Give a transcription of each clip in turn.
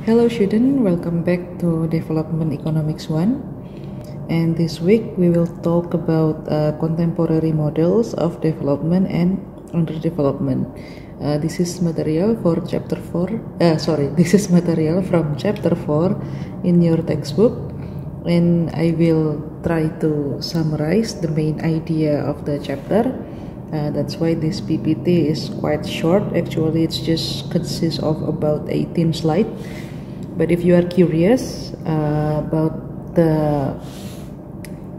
Hello student, welcome back to Development Economics 1, and this week we will talk about contemporary models of development and underdevelopment. This is material for chapter 4, this is material from chapter 4 in your textbook, and I will try to summarize the main idea of the chapter. That's why this PPT is quite short. Actually, it just consists of about 18 slides. But if you are curious about the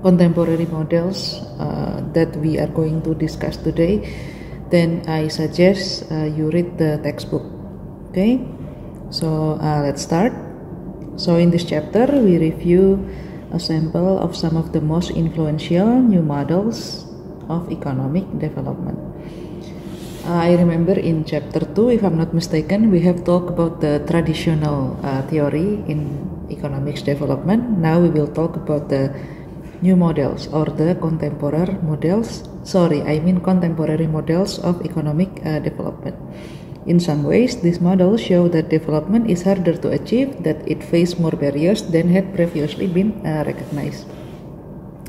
contemporary models that we are going to discuss today, then I suggest you read the textbook. Okay, so let's start. So in this chapter, we review a sample of some of the most influential new models of economic development. I remember in chapter 2, if I'm not mistaken, we have talked about the traditional theory in economics development. Now we will talk about the new models or the contemporary models. Contemporary models of economic development. In some ways, these models show that development is harder to achieve, that it faces more barriers than had previously been recognized.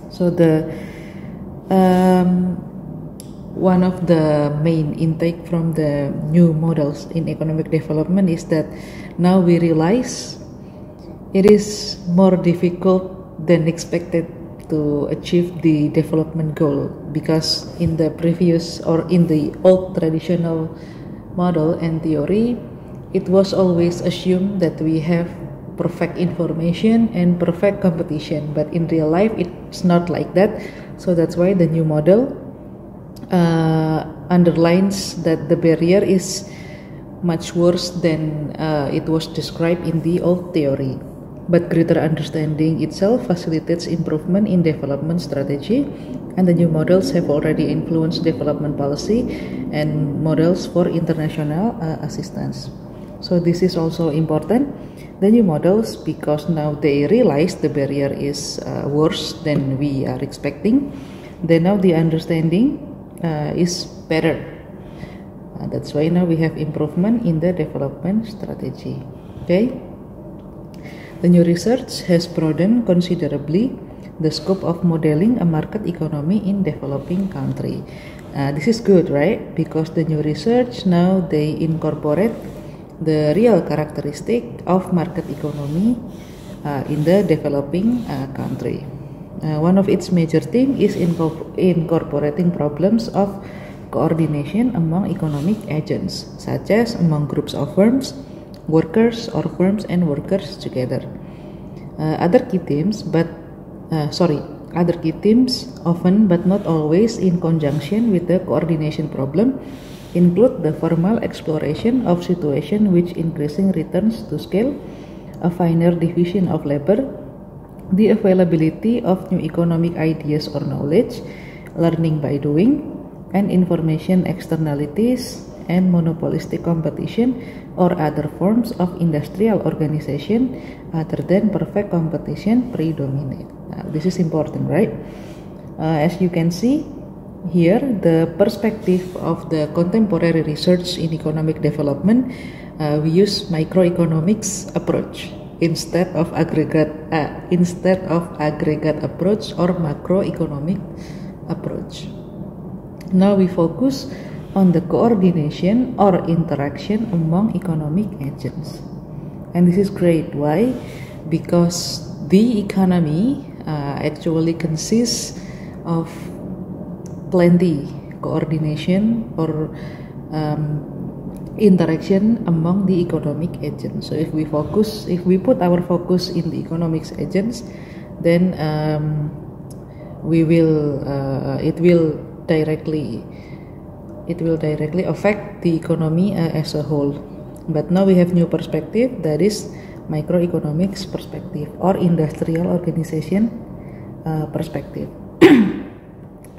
So one of the main intake from the new models in economic development is that now we realize it is more difficult than expected to achieve the development goal, because in the previous or in the old traditional model and theory, it was always assumed that we have perfect information and perfect competition, but in real life it's not like that. So that's why the new model underlines that the barrier is much worse than it was described in the old theory. But greater understanding itself facilitates improvement in development strategy, and the new models have already influenced development policy and models for international assistance. So this is also important, the new models, because now they realize the barrier is worse than we are expecting. Then now the understanding is better. That's why now we have improvement in the development strategy. Okay, the new research has broadened considerably the scope of modeling a market economy in developing country. This is good, right? Because the new research now they incorporate the real characteristic of market economy in the developing country. One of its major themes is incorporating problems of coordination among economic agents, such as among groups of firms, workers, or firms and workers together. Other key themes, often but not always in conjunction with the coordination problem, include the formal exploration of situations which increasing returns to scale, a finer division of labor, the availability of new economic ideas or knowledge, learning by doing, and information externalities, and monopolistic competition or other forms of industrial organization other than perfect competition predominate. This is important, right? As you can see here, the perspective of the contemporary research in economic development, we use microeconomics approach instead of aggregate approach or macroeconomic approach. Now we focus on the coordination or interaction among economic agents, and this is great. Why? Because the economy actually consists of plenty coordination or interaction among the economic agents. So if we put our focus in the economics agents, then it will directly affect the economy as a whole. But now we have new perspective, that is microeconomics perspective or industrial organization perspective.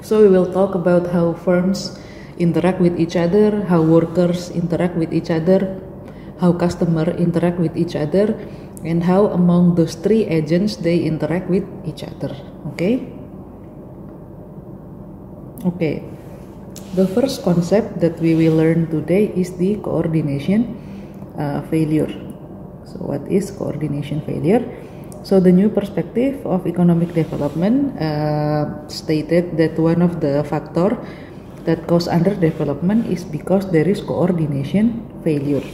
So we will talk about how firms interact with each other, how workers interact with each other, how customers interact with each other, and how among those three agents they interact with each other. Okay. The first concept that we will learn today is the coordination failure. So what is coordination failure? So the new perspective of economic development stated that one of the factor that cause underdevelopment is because there is coordination failure.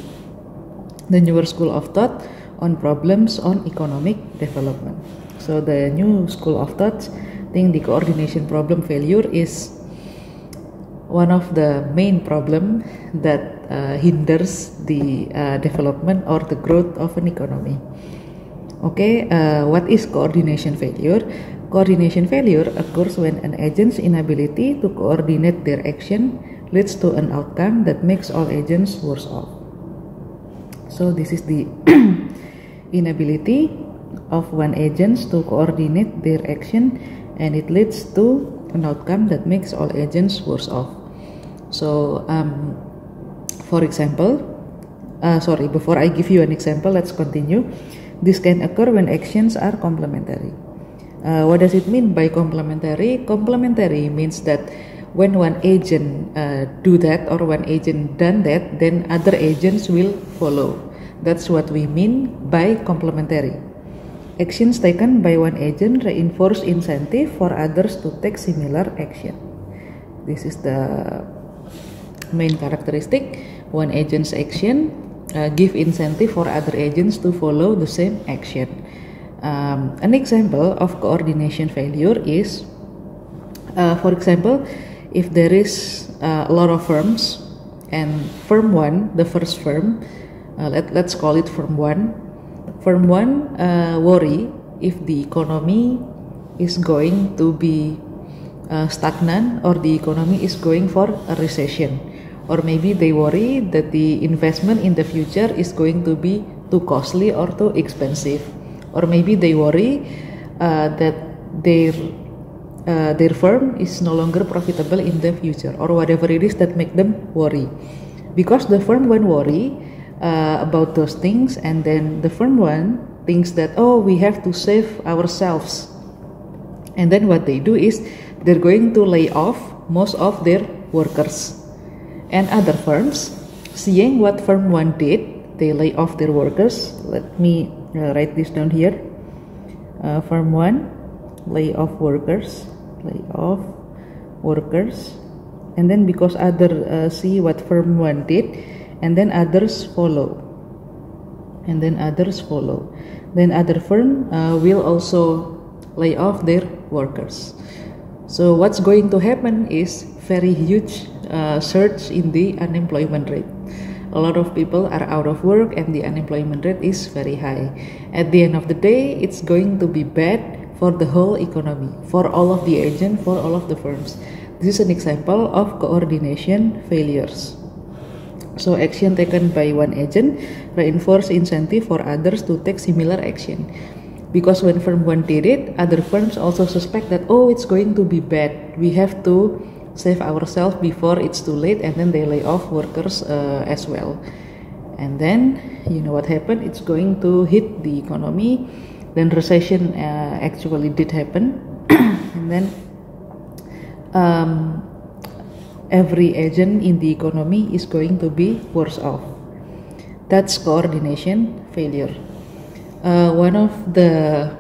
The newer school of thought on problems on economic development. So the new school of thought think the coordination problem failure is one of the main problem that hinders the development or the growth of an economy. Okay, what is coordination failure? Coordination failure occurs when an agent's inability to coordinate their action leads to an outcome that makes all agents worse off. So this is the inability of one agent to coordinate their action, and it leads to an outcome that makes all agents worse off. So for example, before I give you an example, let's continue. This can occur when actions are complementary. What does it mean by complementary? Complementary means that when one agent do that, or one agent done that, then other agents will follow. That's what we mean by complementary. Actions taken by one agent reinforce incentive for others to take similar action. This is the main characteristic. One agent's action give incentive for other agents to follow the same action. An example of coordination failure is, for example, if there is a lot of firms, and firm 1, the first firm, let's call it firm 1. Firm 1 worry if the economy is going to be stagnant, or the economy is going for a recession. Or maybe they worry that the investment in the future is going to be too costly or too expensive. Or maybe they worry that their firm is no longer profitable in the future, or whatever it is that make them worry. Because the firm 1 worry about those things, and then the firm 1 thinks that, oh, we have to save ourselves. And then what they do is they're going to lay off most of their workers. And other firms, seeing what firm 1 did, they lay off their workers. Let me write this down here. Firm 1, lay off workers, and then because others see what firm 1 did, and then others follow, then other firm will also lay off their workers. So what's going to happen is very huge surge in the unemployment rate. A lot of people are out of work, and the unemployment rate is very high. At the end of the day, it's going to be bad for the whole economy, for all of the agents, for all of the firms. This is an example of coordination failures. So action taken by one agent reinforce incentive for others to take similar action. Because when firm 1 did it, other firms also suspect that, oh, it's going to be bad. We have to save ourselves before it's too late, and then they lay off workers as well. And then, you know what happened? It's going to hit the economy. Then recession actually did happen. And then every agent in the economy is going to be worse off. That's coordination failure. One of the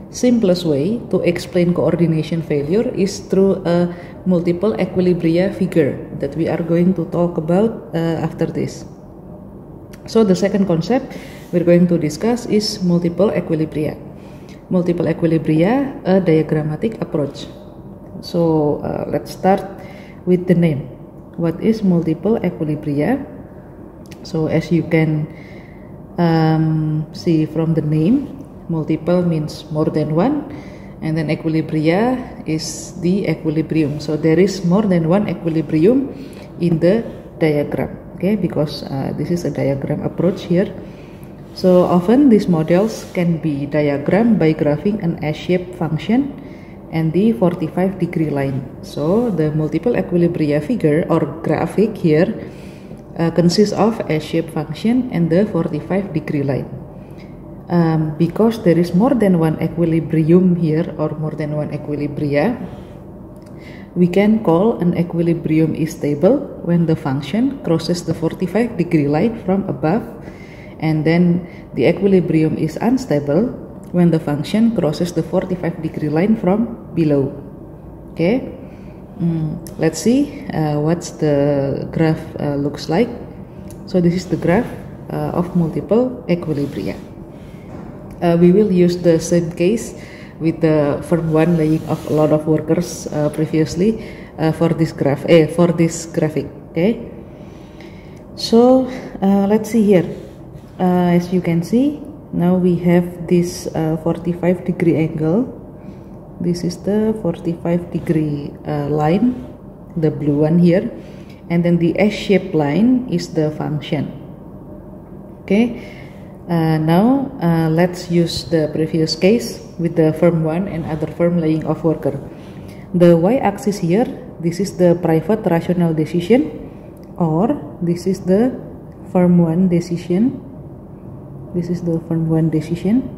simplest way to explain coordination failure is through a multiple equilibria figure that we are going to talk about after this. So the second concept we're going to discuss is multiple equilibria. Multiple equilibria, a diagrammatic approach. So let's start with the name. What is multiple equilibria? So as you can see from the name, multiple means more than one, and then equilibria is the equilibrium. So there is more than one equilibrium in the diagram, okay, because this is a diagram approach here. So often these models can be diagrammed by graphing an S-shaped function and the 45-degree line. So the multiple equilibria figure or graphic here consists of S-shaped function and the 45-degree line. Because there is more than one equilibrium here, or more than one equilibria, we can call an equilibrium is stable when the function crosses the 45-degree line from above and then the equilibrium is unstable when the function crosses the 45-degree line from below. Okay, let's see what's the graph looks like. So this is the graph of multiple equilibria. We will use the same case with the firm 1 laying off a lot of workers previously for this graphic. Okay, so let's see here. As you can see, now we have this 45-degree angle. This is the 45-degree line, the blue one here, and then the S-shaped line is the function. Okay, now let's use the previous case with the firm 1 and other firm laying off worker. The y-axis here, this is the private rational decision, or this is the firm 1 decision. This is the firm 1 decision,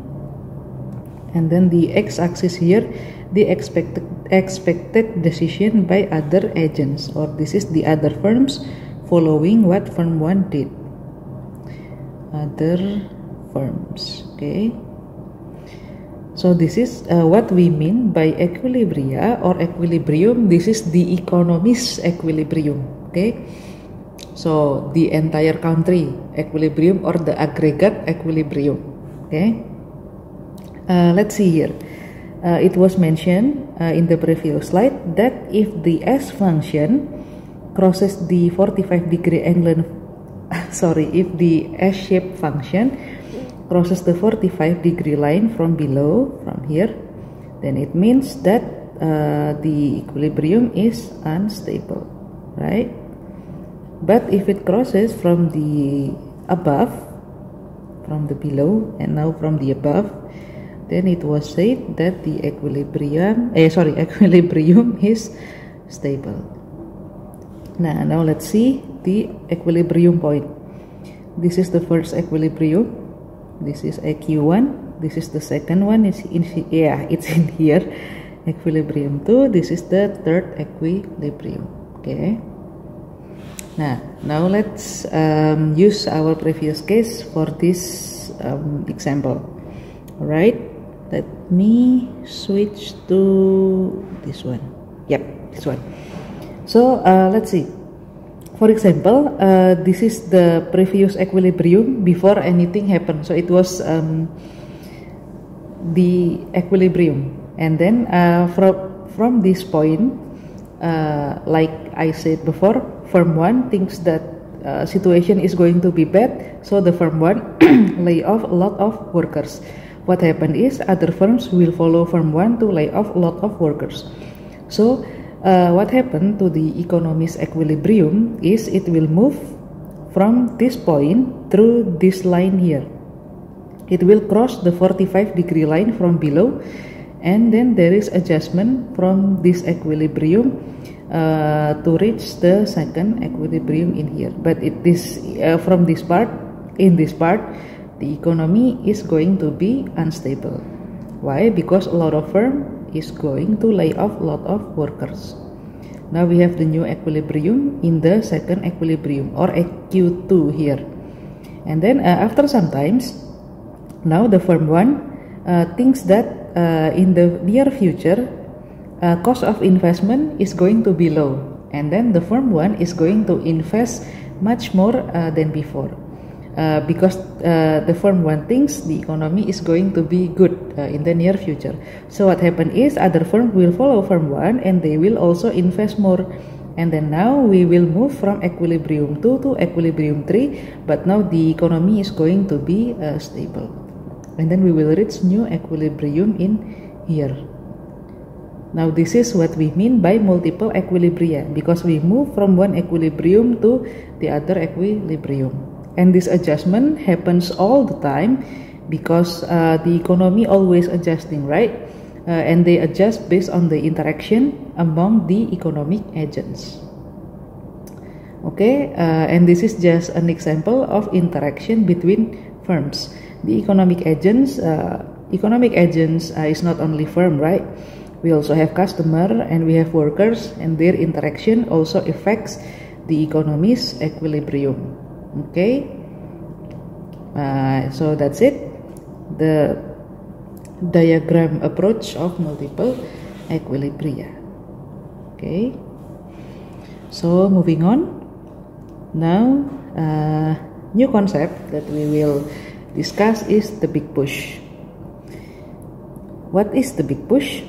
and then the x-axis here, the expected decision by other agents, or this is the other firms following what firm 1 did. Other firms. Okay, so this is what we mean by equilibria or equilibrium. This is the economist equilibrium. Okay, so the entire country equilibrium or the aggregate equilibrium. Okay, let's see here. It was mentioned in the previous slide that if the S function crosses the 45-degree angle, if the S-shaped function crosses the 45-degree line from below, from here, then it means that the equilibrium is unstable, right? But if it crosses from the above, from the below, and now from the above, then it was said that the equilibrium is stable. Now let's see the equilibrium point. This is the first equilibrium. This is EQ1. This is the second one. It's in here. Equilibrium 2. This is the third equilibrium. Okay. Now let's use our previous case for this example. Alright, let me switch to this one. Yep, this one. So let's see. For example, this is the previous equilibrium before anything happened. So it was the equilibrium, and then from this point, like I said before, firm 1 thinks that situation is going to be bad, so the firm 1 lay off a lot of workers. What happened is other firms will follow firm 1 to lay off a lot of workers. So what happened to the economist equilibrium is it will move from this point through this line here. It will cross the 45-degree line from below, and then there is adjustment from this equilibrium to reach the second equilibrium in here. But from this part, the economy is going to be unstable. Why? Because a lot of firm is going to lay off a lot of workers. Now we have the new equilibrium in the second equilibrium, or EQ2 here. And then after some times, now the firm 1 thinks that in the near future, cost of investment is going to be low, and then the firm 1 is going to invest much more than before, because the firm 1 thinks the economy is going to be good in the near future. So what happened is other firms will follow firm 1 and they will also invest more, and then now we will move from equilibrium 2 to equilibrium 3, but now the economy is going to be stable, and then we will reach new equilibrium in here. Now this is what we mean by multiple equilibria, because we move from one equilibrium to the other equilibrium. And this adjustment happens all the time because the economy always adjusting, right? And they adjust based on the interaction among the economic agents. Okay, and this is just an example of interaction between firms. The economic agents is not only firm, right? We also have customer and we have workers, and their interaction also affects the economy's equilibrium. Okay, So that's it, the diagram approach of multiple equilibria. Okay, so moving on. Now new concept that we will discuss is the big push. What is the big push?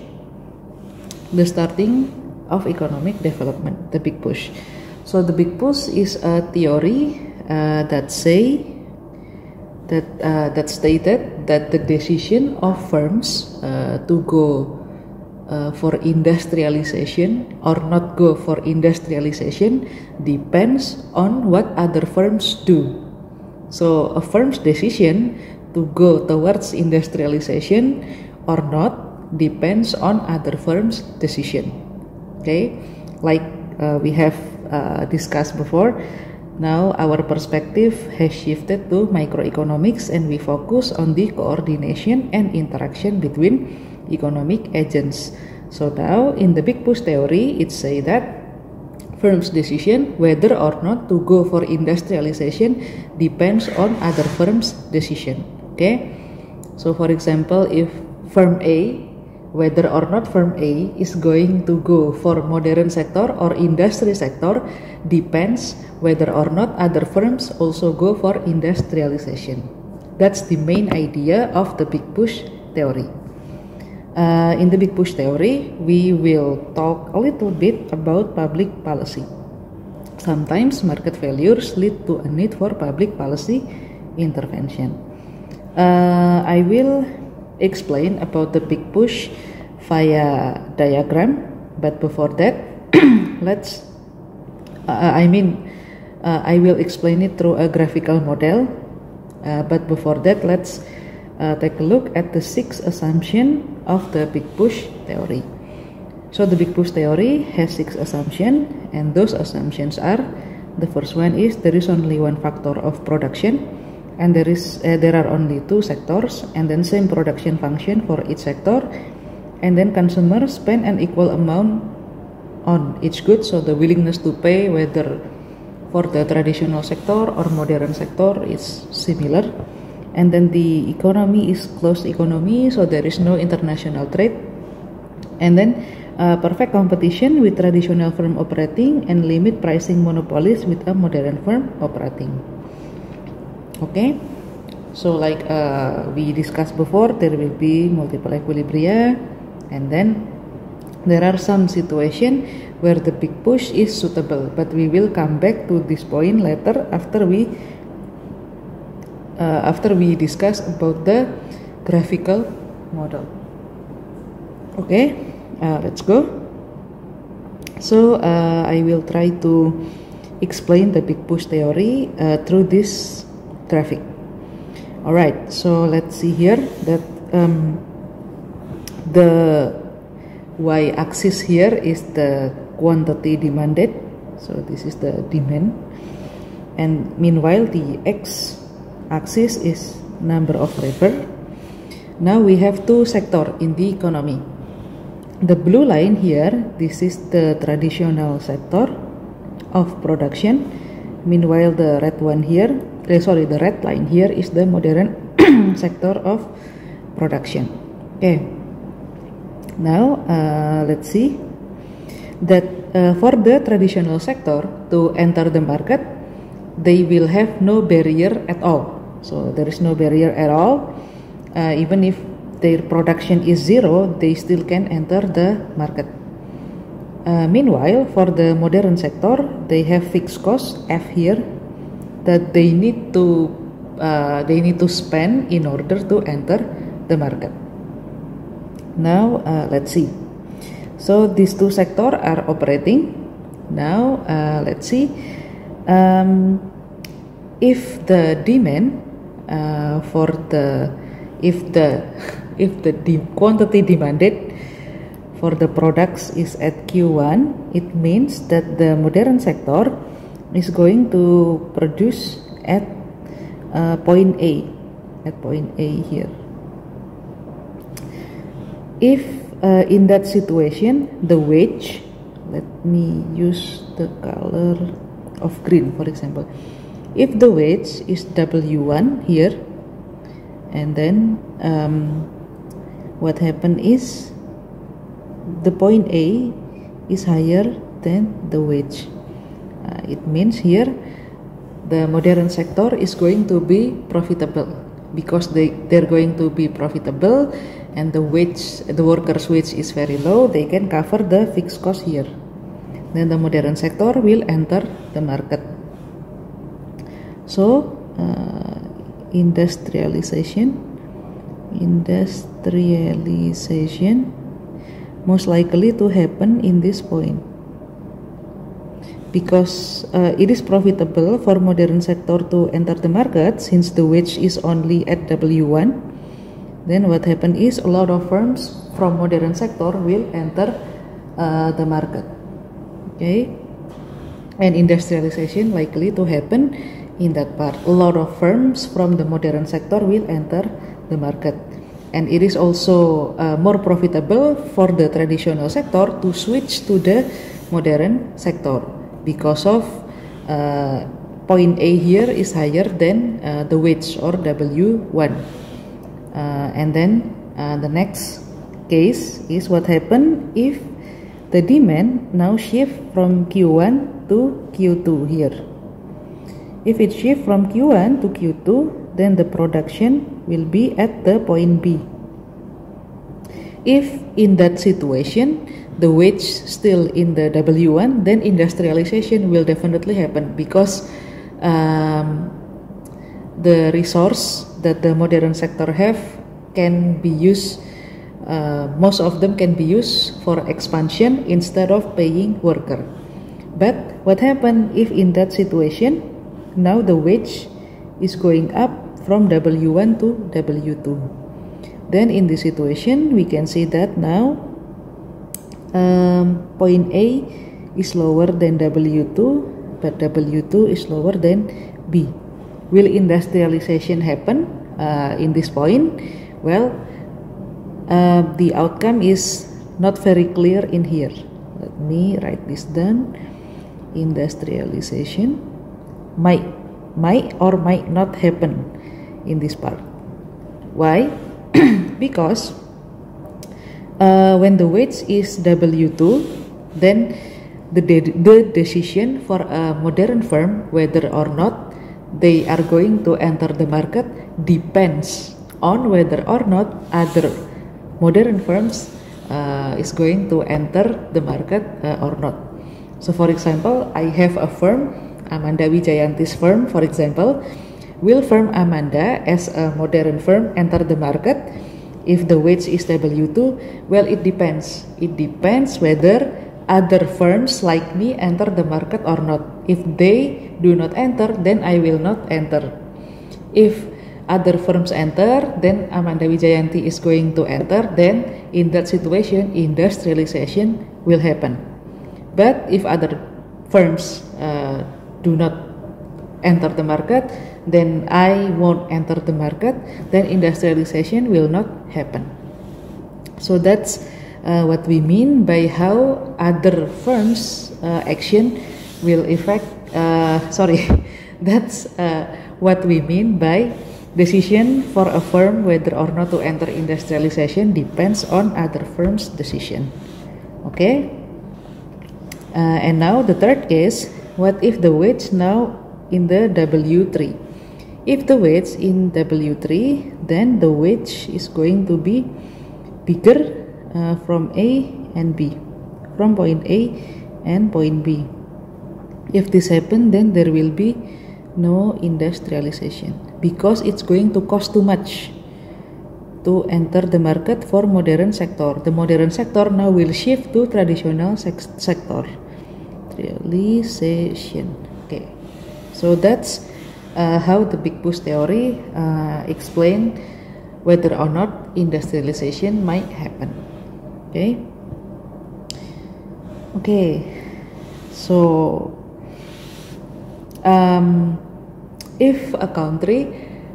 The starting of economic development, the big push. So the big push is a theory that stated that the decision of firms to go for industrialization or not go for industrialization depends on what other firms do. So a firm's decision to go towards industrialization or not depends on other firms' decision. Okay, like we have discussed before. Now our perspective has shifted to microeconomics, and we focus on the coordination and interaction between economic agents. So now in the big push theory, it says that firms' decision whether or not to go for industrialization depends on other firms' decision. Okay, so for example, if firm A, whether or not firm A is going to go for modern sector or industry sector depends whether or not other firms also go for industrialization. That's the main idea of the big push theory. In the big push theory, we will talk a little bit about public policy. Sometimes market failures lead to a need for public policy intervention. I will explain about the big push via diagram, but before that I will explain it through a graphical model, but before that let's take a look at the 6 assumptions of the big push theory. So the big push theory has 6 assumptions, and those assumptions are: the first one is there is only one factor of production, and there are only 2 sectors, and then same production function for each sector, and then consumers spend an equal amount on each good. So the willingness to pay, whether for the traditional sector or modern sector, is similar. And then the economy is closed economy, so there is no international trade. And then perfect competition with traditional firm operating, and limit pricing monopolies with a modern firm operating. Okay, so like we discussed before, there will be multiple equilibria, and then there are some situation where the big push is suitable, but we will come back to this point later after we discuss about the graphical model. Okay, let's go. So I will try to explain the big push theory through this graphic. Alright, so let's see here that the y-axis here is the quantity demanded, so this is the demand, and meanwhile the x-axis is number of labor. Now we have 2 sectors in the economy. The blue line here, this is the traditional sector of production, meanwhile the red one here, the red line here is the modern sector of production. Okay, now let's see that for the traditional sector to enter the market, they will have no barrier at all. So there is no barrier at all. Even if their production is 0, they still can enter the market. Meanwhile, for the modern sector, they have fixed cost F here that they need to spend in order to enter the market. Now let's see. So these 2 sectors are operating. Now let's see if the demand if the quantity demanded for the products is at Q1, it means that the modern sector is going to produce at point A here. If in that situation the wage, let me use the color of green for example, If the wage is W1 here, and then what happened is the point A is higher than the wage. It means here the modern sector is going to be profitable because they're going to be profitable, and the workers' wage is very low. They can cover the fixed cost here. Then the modern sector will enter the market. So industrialization most likely to happen in this point, because it is profitable for modern sector to enter the market since the wage is only at W1. Then what happened is a lot of firms from modern sector will enter the market. Okay, and industrialization likely to happen in that part. A lot of firms from the modern sector will enter the market, and it is also more profitable for the traditional sector to switch to the modern sector because of point A here is higher than the wage or W1. And then the next case is what happened if the demand now shift from Q1 to Q2 here. If it shift from Q1 to Q2, then the production will be at the point B. If in that situation the wage still in the W1, then industrialization will definitely happen because the resource that the modern sector have can be used, most of them can be used for expansion instead of paying worker. But what happened if in that situation now the wage is going up from W1 to W2? Then in this situation we can see that now point A is lower than W2, but W2 is lower than B. Will industrialization happen in this point? Well, the outcome is not very clear in here. Let me write this down. Industrialization might or might not happen in this part. Why? Because when the wage is W2, then the decision for a modern firm whether or not they are going to enter the market depends on whether or not other modern firms is going to enter the market or not. So for example, I have a firm, Amanda Wijayanti's firm, for example. Will firm Amanda as a modern firm enter the market if the wage is W2? Well, it depends. It depends whether other firms like me enter the market or not. If they do not enter, then I will not enter. If other firms enter, then Amanda Wijayanti is going to enter. Then in that situation, industrialization will happen. But if other firms do not enter the market, then I won't enter the market, then industrialization will not happen. So that's what we mean by how other firms action will affect, that's what we mean by decision for a firm whether or not to enter industrialization depends on other firms' decision. Okay? And now the third case, what if the wage now in the W3? If the wage in W3, then the wage is going to be bigger from A and B, from point A and point B. If this happens, then there will be no industrialization because it's going to cost too much to enter the market for modern sector. The modern sector now will shift to traditional sector. Realization. Okay, so that's how the big push theory explain whether or not industrialization might happen. Okay, so if a country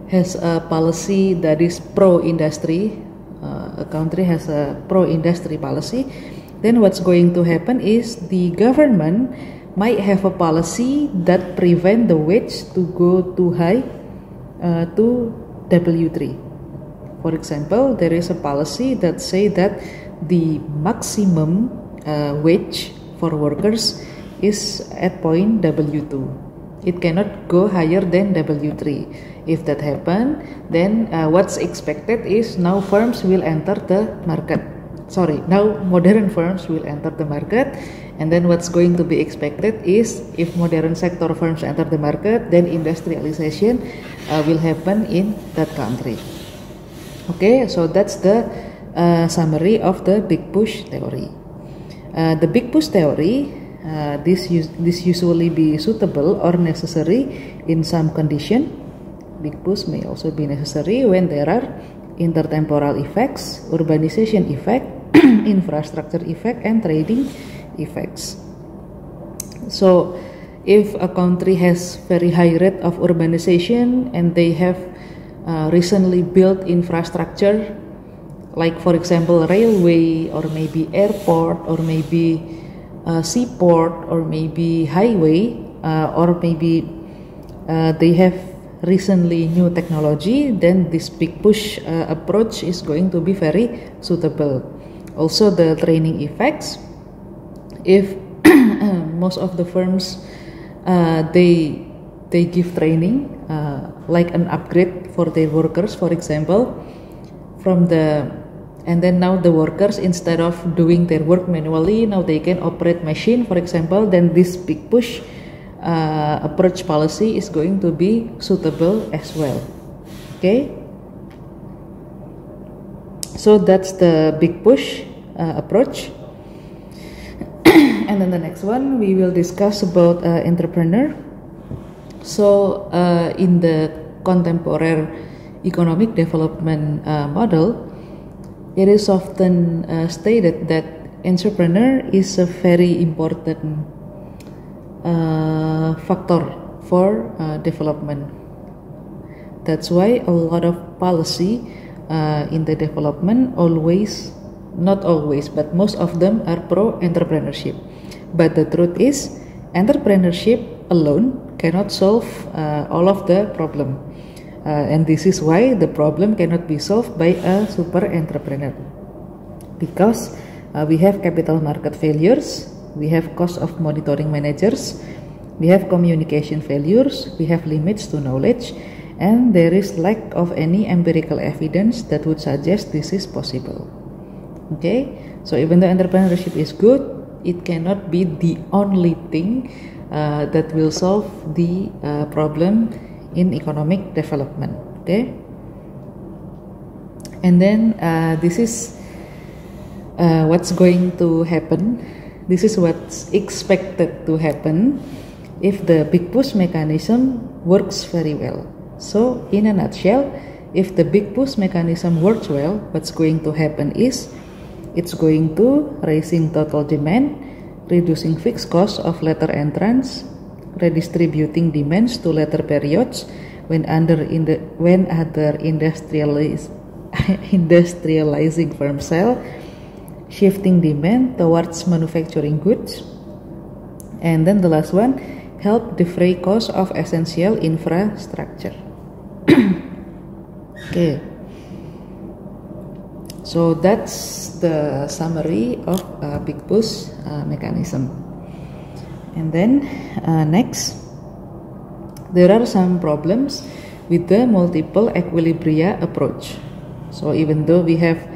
has a policy that is pro-industry, a country has a pro-industry policy, then what's going to happen is the government might have a policy that prevent the wage to go too high to W3. For example, there is a policy that say that the maximum wage for workers is at point W2. It cannot go higher than W3. If that happen, then what's expected is now firms will enter the market. Now modern firms will enter the market, and then what's going to be expected is if modern sector firms enter the market, then industrialization will happen in that country. Okay, so that's the summary of the big push theory. The big push theory, this usually be suitable or necessary in some condition. Big push may also be necessary when there are intertemporal effects, urbanization effect, infrastructure effect, and trading effects. So if a country has very high rate of urbanization and they have recently built infrastructure, like for example railway, or maybe airport, or maybe seaport, or maybe highway, or maybe they have recently new technology, then this big push approach is going to be very suitable. Also the training effects, if most of the firms they give training like an upgrade for their workers, for example, and then now the workers, instead of doing their work manually, now they can operate machine, for example, then this big push approach policy is going to be suitable as well. Okay, so that's the big push approach. And then the next one we will discuss about entrepreneur. So in the contemporary economic development model, it is often stated that entrepreneur is a very important factor for development. That's why a lot of policy in the development not always, but most of them are pro-entrepreneurship. But the truth is, entrepreneurship alone cannot solve all of the problem. And this is why the problem cannot be solved by a super entrepreneur. Because we have capital market failures, we have cost of monitoring managers, we have communication failures, we have limits to knowledge, and there is lack of any empirical evidence that would suggest this is possible. Okay, so even though entrepreneurship is good, it cannot be the only thing that will solve the problem in economic development. Okay, and then this is what's going to happen. This is what's expected to happen if the big push mechanism works very well. So in a nutshell, if the big push mechanism works well, what's going to happen is it's going to raising total demand, reducing fixed costs of later entrants, redistributing demands to later periods when other industrializing firms sell, shifting demand towards manufacturing goods, and then the last one, help defray costs of essential infrastructure. Okay, so that's the summary of big push mechanism. And then next, there are some problems with the multiple equilibria approach. So even though we have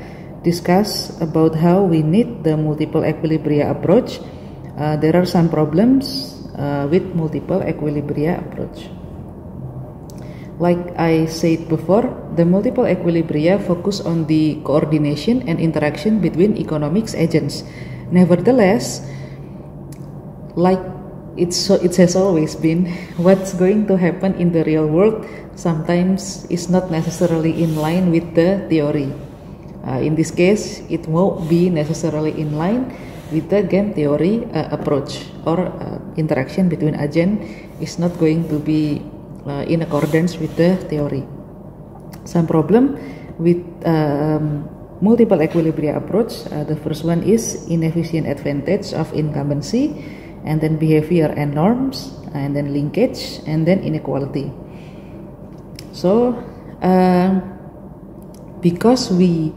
discussed about how we need the multiple equilibria approach, there are some problems with multiple equilibria approach. Like I said before, the multiple equilibria focus on the coordination and interaction between economics agents. Nevertheless, like it has always been, what's going to happen in the real world sometimes is not necessarily in line with the theory. In this case, it won't be necessarily in line with the game theory approach, or interaction between agent is not going to be in accordance with the theory. Some problem with multiple equilibria approach. The first one is inefficient advantage of incumbency, and then behavior and norms, and then linkage, and then inequality. So because we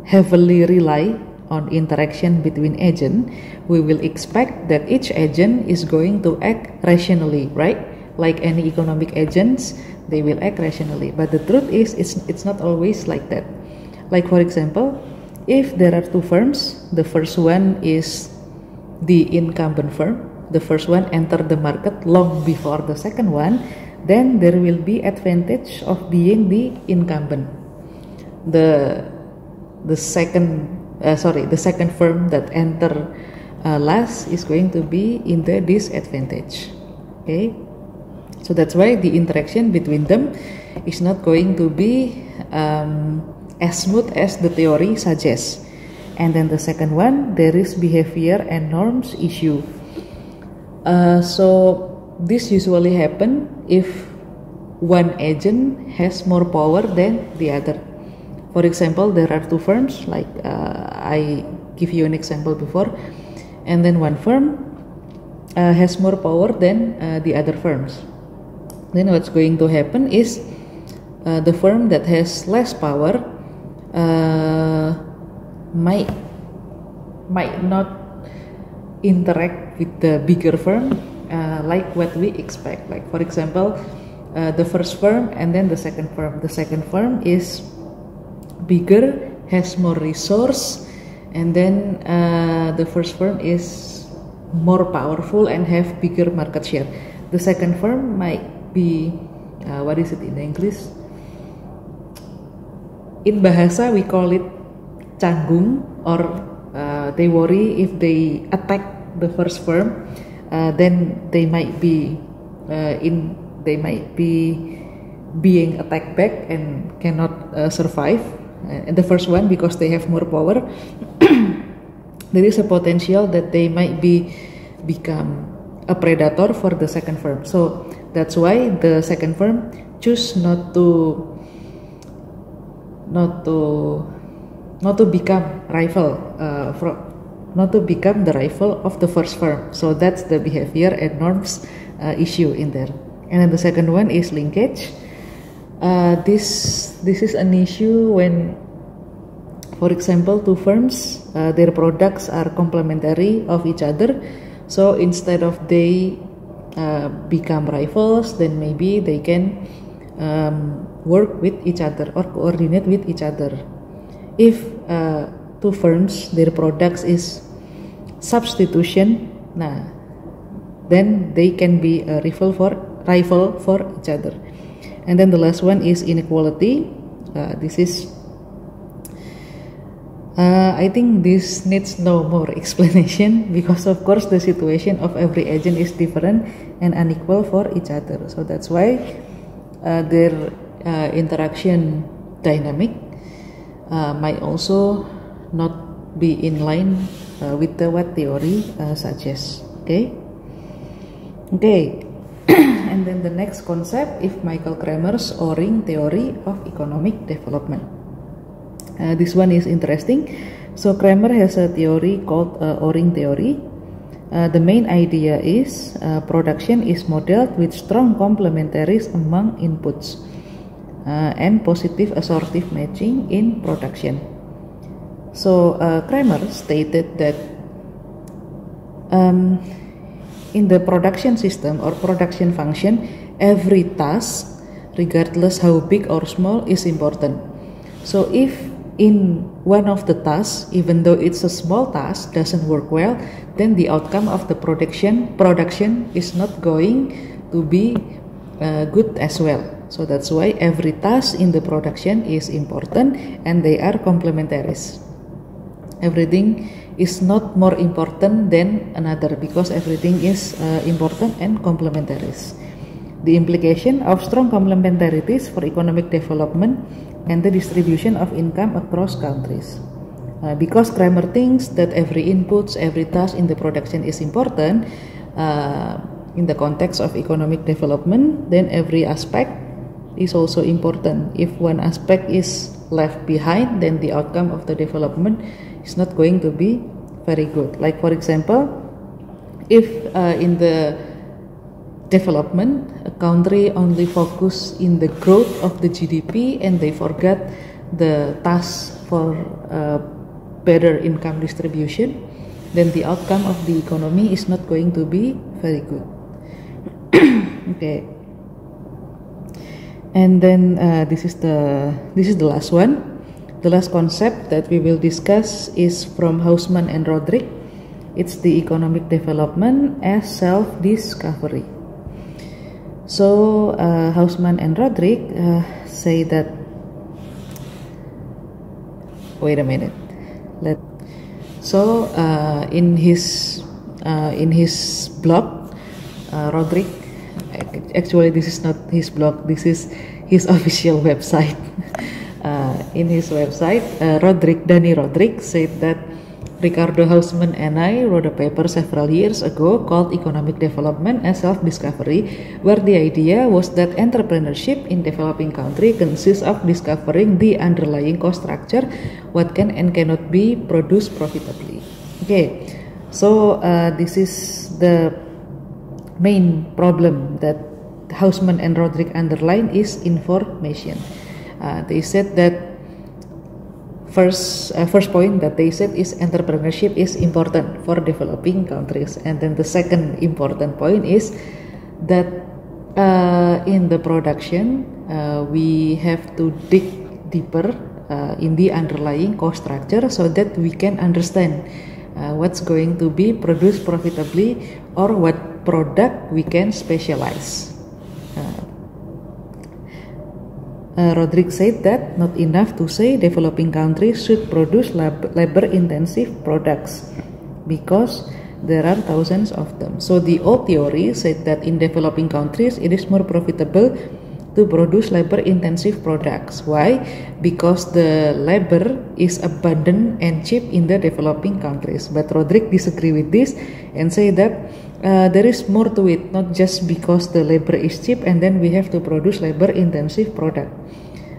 heavily rely on interaction between agent, we will expect that each agent is going to act rationally, right? Like any economic agents, they will act rationally. But the truth is, it's not always like that. Like for example, if there are two firms, the first one is the incumbent firm, the first one entered the market long before the second one, then there will be advantage of being the incumbent. The second firm that enter last is going to be in the disadvantage. Okay, so that's why the interaction between them is not going to be as smooth as the theory suggests. And then the second one, there is behavior and norms issue. So this usually happen if one agent has more power than the other. For example, there are two firms, like I give you an example before, and then one firm has more power than the other firms. Then what's going to happen is the firm that has less power might not interact with the bigger firm like what we expect. Like for example, the first firm and then the second firm. The second firm is bigger, has more resource, and then the first firm is more powerful and have bigger market share. The second firm might be what is it in English? In bahasa we call it canggung, or they worry if they attack the first firm, then they might be being attacked back and cannot survive. And the first one, because they have more power, there is a potential that they might become a predator for the second firm. So that's why the second firm choose not to become rival not to become the rival of the first firm. So that's the behavior and norms issue in there. And then the second one is linkage. This is an issue when, for example, two firms, their products are complementary of each other. So instead of they become rivals, then maybe they can work with each other or coordinate with each other. If two firms, their products is substitution, then they can be a rival for each other. And then the last one is inequality. This is I think this needs no more explanation, because of course the situation of every agent is different and unequal for each other. So that's why their interaction dynamic might also not be in line with what theory suggests. Okay. And then the next concept is Michael Kramer's O-ring theory of economic development. This one is interesting. So Kramer has a theory called O-ring theory. The main idea is production is modeled with strong complementaries among inputs and positive assortive matching in production. So Kramer stated that in the production system or production function, every task, regardless how big or small, is important. So if in one of the tasks, even though it's a small task, doesn't work well, then the outcome of the production is not going to be good as well. So that's why every task in the production is important and they are complementaries. Everything is not more important than another, because everything is important and complementaries. The implication of strong complementarities for economic development and the distribution of income across countries. Because Kramer thinks that every inputs, every task in the production is important in the context of economic development, then every aspect is also important. If one aspect is left behind, then the outcome of the development is not going to be very good. Like for example, if in the development, a country only focus in the growth of the GDP and they forget the task for better income distribution, then the outcome of the economy is not going to be very good. Okay, and then this is the last one. The last concept that we will discuss is from Hausman and Rodrik. It's the economic development as self-discovery. So Hausman and Rodrik say that. Wait a minute. So in his blog, Rodrik. Actually, this is not his blog. This is his official website. In his website, Danny Rodrik said that Ricardo Hausman and I wrote a paper several years ago called Economic Development as Self-Discovery, where the idea was that entrepreneurship in developing country consists of discovering the underlying cost structure, what can and cannot be produced profitably. Okay, so this is the main problem that Hausman and Rodrik underline is information. They said that first point that they said is entrepreneurship is important for developing countries, and then the second important point is that in the production we have to dig deeper in the underlying cost structure so that we can understand what's going to be produced profitably or what product we can specialize. Rodrik said that not enough to say developing countries should produce labor-intensive products because there are thousands of them. So the old theory said that in developing countries it is more profitable to produce labor-intensive products. Why? Because the labor is abundant and cheap in the developing countries. But Rodrik disagree with this and say that there is more to it, not just because the labor is cheap and then we have to produce labor-intensive product.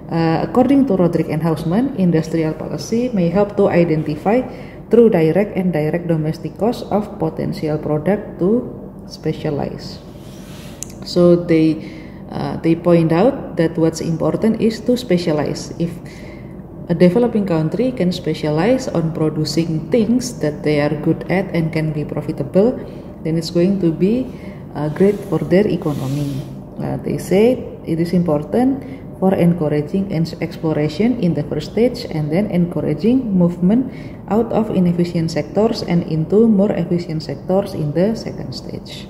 According to Rodrik and Hausman, industrial policy may help to identify through direct and direct domestic costs of potential product to specialize. So they point out that what's important is to specialize. If a developing country can specialize on producing things that they are good at and can be profitable, then it's going to be great for their economy. They say it is important for encouraging exploration in the first stage and then encouraging movement out of inefficient sectors and into more efficient sectors in the second stage.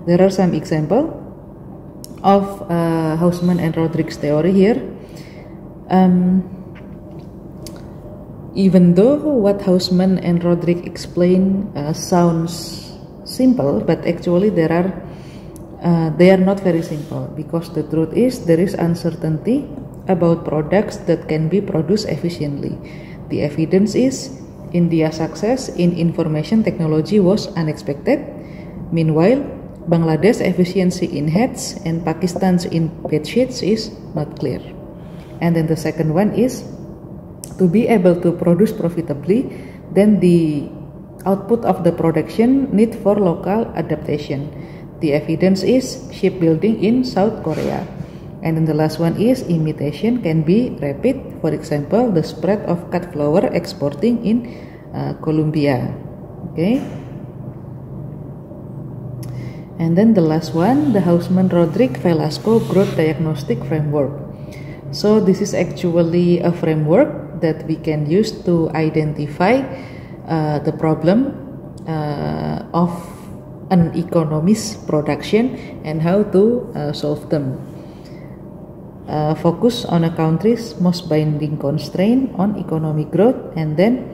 There are some examples of Hausman and Rodrik's theory here. Even though what Hausman and Rodrik explain sounds simple, but actually they are not very simple, because the truth is there is uncertainty about products that can be produced efficiently. The evidence is India's success in information technology was unexpected. Meanwhile, Bangladesh's efficiency in hats and Pakistan's in bedsheets is not clear. And then the second one is to be able to produce profitably, then the output of the production need for local adaptation. The evidence is shipbuilding in South Korea. And then the last one is imitation can be rapid. For example, the spread of cut flower exporting in Colombia. Okay. And then the last one, the Hausman-Rodrik Velasco Growth Diagnostic Framework. So this is actually a framework that we can use to identify the problem of an economist's production and how to solve them. Focus on a country's most binding constraint on economic growth, and then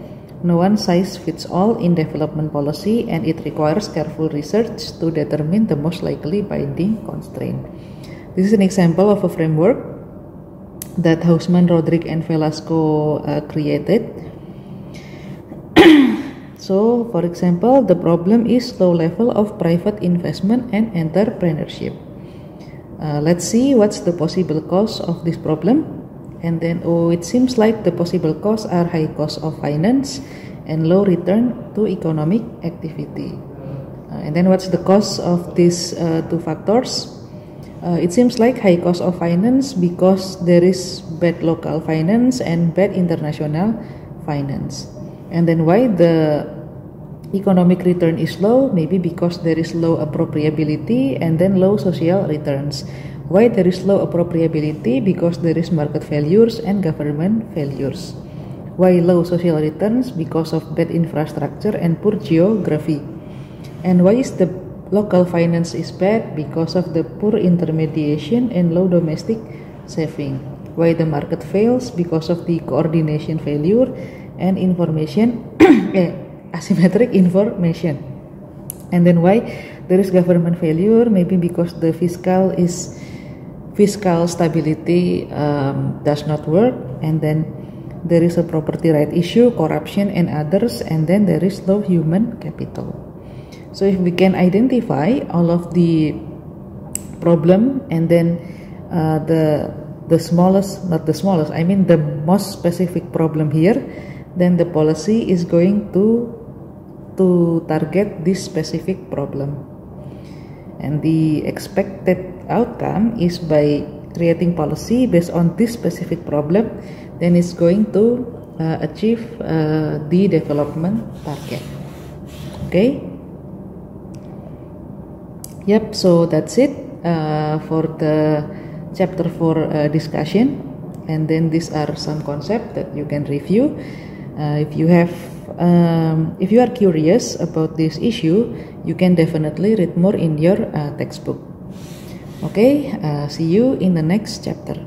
no one size fits all in development policy, and it requires careful research to determine the most likely binding constraint. This is an example of a framework that Hausman, Rodrik, and Velasco created. So, for example, the problem is low level of private investment and entrepreneurship. Let's see what's the possible cause of this problem. And then, it seems like the possible cause are high cost of finance and low return to economic activity. And then what's the cause of these two factors? It seems like high cost of finance because there is bad local finance and bad international finance. And then why the economic return is low? Maybe because there is low appropriability and then low social returns. Why there is low appropriability? Because there is market failures and government failures. Why low social returns? Because of bad infrastructure and poor geography. And why is the local finance is bad? Because of the poor intermediation and low domestic saving. Why the market fails? Because of the coordination failure and information asymmetric information. And then why there is government failure? Maybe because the fiscal stability does not work, and then there is a property right issue, corruption and others, and then there is low human capital. So if we can identify all of the problem and then the smallest, not the smallest, I mean the most specific problem here, then the policy is going to target this specific problem. And the expected outcome is by creating policy based on this specific problem, then it's going to achieve the development target. Okay. Yep, so that's it for the chapter 4 discussion, and then these are some concepts that you can review. If you are curious about this issue, you can definitely read more in your textbook. Okay, see you in the next chapter.